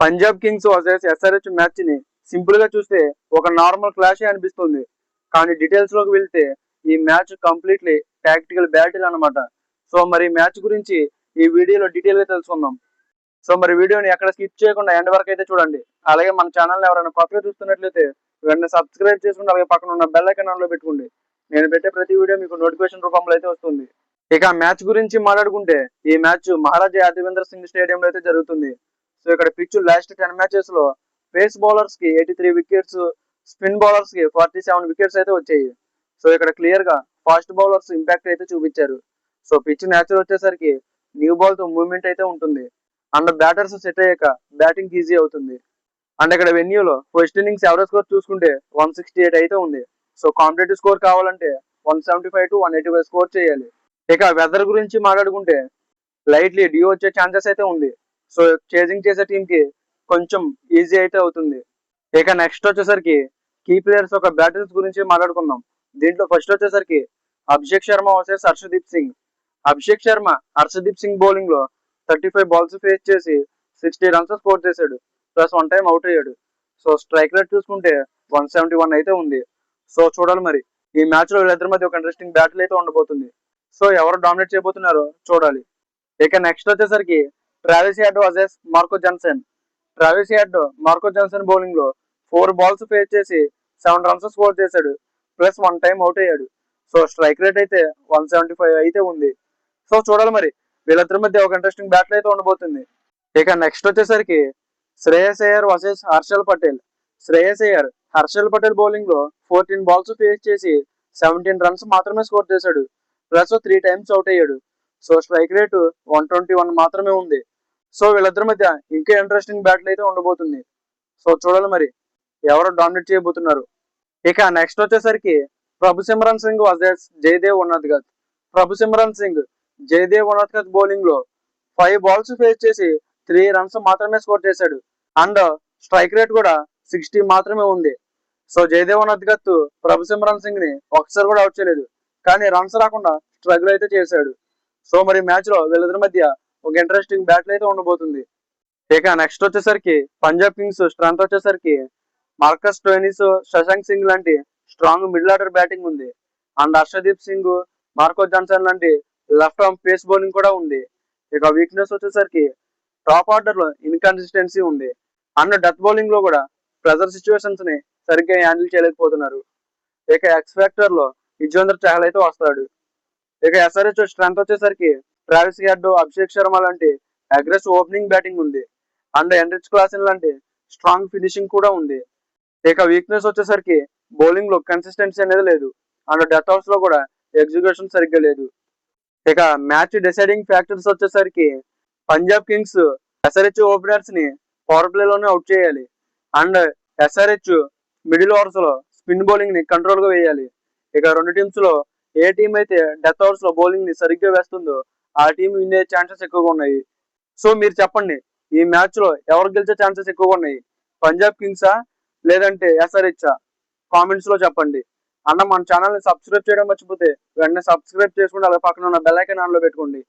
Punjab Kings versus SRH match ని simple గా చూస్తే ఒక నార్మల్ క్లాష్ అనిపిస్తుంది. కానీ డీటెయిల్స్ లోకి వెళ్తే ఈ మ్యాచ్ కంప్లీట్లీ టాక్టికల్ బ్యాటిల్ అన్నమాట. సో మరి మ్యాచ్ గురించి ఈ వీడియోలో డీటెయిల్ గా తెలుసుకుందాం. సో మరి వీడియోని ఎక్కడ స్కిప్ చేయకుండా ఎండ్ వరకు అయితే చూడండి. అలాగే మన ఛానల్ ఎవరైనా కొత్తగా చూస్తున్నట్లయితే వెంటనే సబ్స్క్రైబ్ చేసుకుంటే అలాగే పక్కన ఉన్న బెల్ ఐకాన్ ఆన్ లో పెట్టుకోండి. నేను పెట్టే ప్రతి వీడియో మీకు నోటిఫికేషన్ రూపంలో అయితే వస్తుంది. ఇక మ్యాచ్ గురించి మాట్లాడుకుంటే ఈ మ్యాచ్ మహారాజా యాదవేంద్ర సింగ్ స్టేడియంలో అయితే జరుగుతుంది. సో ఇక్కడ పిచ్ లాస్ట్ 10 మ్యాచెస్ లో పేస్ బౌలర్స్ కి 83 వికెట్స్, స్పిన్ బౌలర్స్ కి 47 వికెట్స్ అయితే వచ్చాయి. సో ఇక్కడ క్లియర్ గా ఫాస్ట్ బౌలర్స్ ఇంపాక్ట్ అయితే చూపించారు. సో పిచ్ నేచర్ వచ్చేసరికి న్యూ బాల్ తో మూవ్మెంట్ అయితే ఉంటుంది. అండ్ బ్యాటర్స్ సెట్ అయ్యాక బ్యాటింగ్ ఈజీ అవుతుంది. అండ్ ఇక్కడ వెన్యూలో ఫస్ట్ ఇన్నింగ్స్ ఎవరేజ్ స్కోర్ చూసుకుంటే 168 అయితే ఉంది. సో కాంపిటేటివ్ స్కోర్ కావాలంటే 175 to 185 స్కోర్ చేయాలి. ఇక వెదర్ గురించి మాట్లాడుకుంటే లైట్లీ డ్యూ వచ్చే ఛాన్సెస్ అయితే ఉంది. సో చేజింగ్ చేసే టీమ్ కి కొంచెం ఈజీ అయితే అవుతుంది. ఇక నెక్స్ట్ వచ్చేసరికి కీ ప్లేయర్స్ ఒక బ్యాటిల్స్ గురించి మాట్లాడుకుందాం. దీంట్లో ఫస్ట్ వచ్చేసరికి అభిషేక్ శర్మ వర్సెస్ హర్షదీప్ సింగ్. అభిషేక్ శర్మ హర్షదీప్ సింగ్ బౌలింగ్ లో 35 బాల్స్ ఫేస్ చేసి 60 రన్స్ స్కోర్ చేశాడు. ప్లస్ 1 టైం అవుట్ అయ్యాడు. సో స్ట్రైక్ రేట్ చూసుకుంటే 171 అయితే ఉంది. సో చూడాలి మరి ఈ మ్యాచ్ లో వీళ్ళిద్దరి మధ్య ఒక ఇంట్రెస్టింగ్ బ్యాటిల్ అయితే ఉండబోతుంది. సో ఎవరు డామినేట్ చేయబోతున్నారో చూడాలి. ఇక నెక్స్ట్ వచ్చేసరికి Travis head versus Marco Jansen. Travis head Marco Jansen bowling లో 4 బాల్స్ ఫేస్ చేసి 7 రన్స్ స్కోర్ చేశాడు. ప్లస్ 1 టైం అవుట్ అయ్యాడు. సో స్ట్రైక్ రేట్ అయితే 175 అయితే ఉంది. సో చూడాలి మరి వీళ్ళిద్దరి మధ్య ఒక ఇంట్రెస్టింగ్ బ్యాటిల్ అయితే ఉండబోతుంది. ఇక నెక్స్ట్ వచ్చేసరికి శ్రేయస్ అయ్యర్ వర్సెస్ హర్షల్ పటేల్. శ్రేయస్ అయ్యర్ హర్షల్ పటేల్ బౌలింగ్ లో 14 బాల్స్ ఫేస్ చేసి 17 రన్స్ మాత్రమే స్కోర్ చేశాడు. ప్లస్ 3 టైమ్స్ అవుట్ అయ్యాడు. సో స్ట్రైక్ రేటు 121 మాత్రమే ఉంది. సో వీళ్ళిద్దరి మధ్య ఇంకా ఇంట్రెస్టింగ్ బ్యాటిల్ అయితే ఉండబోతుంది. సో చూడాలి మరి ఎవరు డామినేట్ చేయబోతున్నారు. ఇక నెక్స్ట్ వచ్చేసరికి ప్రభు సిమ్రన్ సింగ్ వర్సెస్ జయదేవ్ ఉన్నద్గత్. ప్రభు సిమ్రన్ సింగ్ జయదేవ్ ఉన్నద్గత్ బౌలింగ్ లో 5 బాల్స్ ఫేస్ చేసి 3 రన్స్ మాత్రమే స్కోర్ చేశాడు. అండ్ స్ట్రైక్ రేట్ కూడా 60 మాత్రమే ఉంది. సో జయదేవ్ ఉన్నద్గత్ ప్రభు సిమ్రన్ సింగ్ ని ఒకసారి కూడా అవుట్ చేయలేదు. కానీ రన్స్ రాకుండా స్ట్రగుల్ అయితే చేశాడు. సో మరి మ్యాచ్ లో వీళ్ళిద్దరి మధ్య ఒక ఇంట్రెస్టింగ్ బ్యాటిల్ అయితే ఉండబోతుంది. ఇక నెక్స్ట్ వచ్చేసరికి పంజాబ్ కింగ్స్ స్ట్రెంత్ వచ్చేసరికి మార్కస్ స్టోయినిస్, శశాంక్ సింగ్ లాంటి స్ట్రాంగ్ మిడిల్ ఆర్డర్ బ్యాటింగ్ ఉంది. And Harshdeep Singh, Marco Jansen లాంటి లెఫ్ట్ ఆర్మ్ పేస్ బౌలింగ్ కూడా ఉంది. ఇక వీక్నెస్ వచ్చేసరికి టాప్ ఆర్డర్ లో ఇన్కన్సిస్టెన్సీ ఉంది. అండ్ డెత్ బౌలింగ్ లో కూడా ప్రెజర్ సిచ్యువేషన్స్ ని సరిగ్గా హ్యాండిల్ చేయలేకపోతున్నారు. ఇక ఎక్స్ ఫ్యాక్టర్ లో యుజ్వేంద్ర చహల్ అయితే వస్తాడు. ఇక ఎస్ఆర్హెచ్ స్ట్రెంత్ వచ్చేసరికి ట్రావిస్ హెడ్, అభిషేక్ శర్మ లాంటి అగ్రెసివ్ ఓపెనింగ్ బ్యాటింగ్ ఉంది. అండ్ ఎన్రిచ్ క్లాసెన్ లాంటి స్ట్రాంగ్ ఫినిషింగ్ కూడా ఉంది. ఇక వీక్నెస్ వచ్చేసరికి బౌలింగ్ లో కన్సిస్టెన్సీ అనేది లేదు. అండ్ డెత్ ఓవర్స్ లో కూడా ఎగ్జిక్యూషన్ సరిగ్గా లేదు. ఇక మ్యాచ్ డిసైడింగ్ ఫ్యాక్టర్స్ వచ్చేసరికి పంజాబ్ కింగ్స్ ఎస్ఆర్హెచ్ ఓపెనర్స్ ని పవర్ ప్లే లోనే అవుట్ చేయాలి. అండ్ ఎస్ఆర్హెచ్ మిడిల్ ఓవర్స్ లో స్పిన్ బౌలింగ్ ని కంట్రోల్ గా వేయాలి. ఇక రెండు టీమ్స్ లో ఏ టీం అయితే డెత్ ఓవర్స్ లో బౌలింగ్ ని సరిగ్గా వేస్తుందో ఆ టీం విన్ అయ్యే ఛాన్సెస్ ఎక్కువగా ఉన్నాయి. సో మీరు చెప్పండి ఈ మ్యాచ్ లో ఎవరు గెలిచే ఛాన్సెస్ ఎక్కువగా ఉన్నాయి? పంజాబ్ కింగ్సా లేదంటే ఎస్ఆర్హెచ్? కామెంట్స్ లో చెప్పండి. అన్న మన ఛానల్ ని సబ్స్క్రైబ్ చేయడం మర్చిపోతే వెంటనే సబ్స్క్రైబ్ చేసుకుంటే అలా పక్కన ఉన్న బెల్ ఐకాన్ ఆన్ లో పెట్టుకోండి.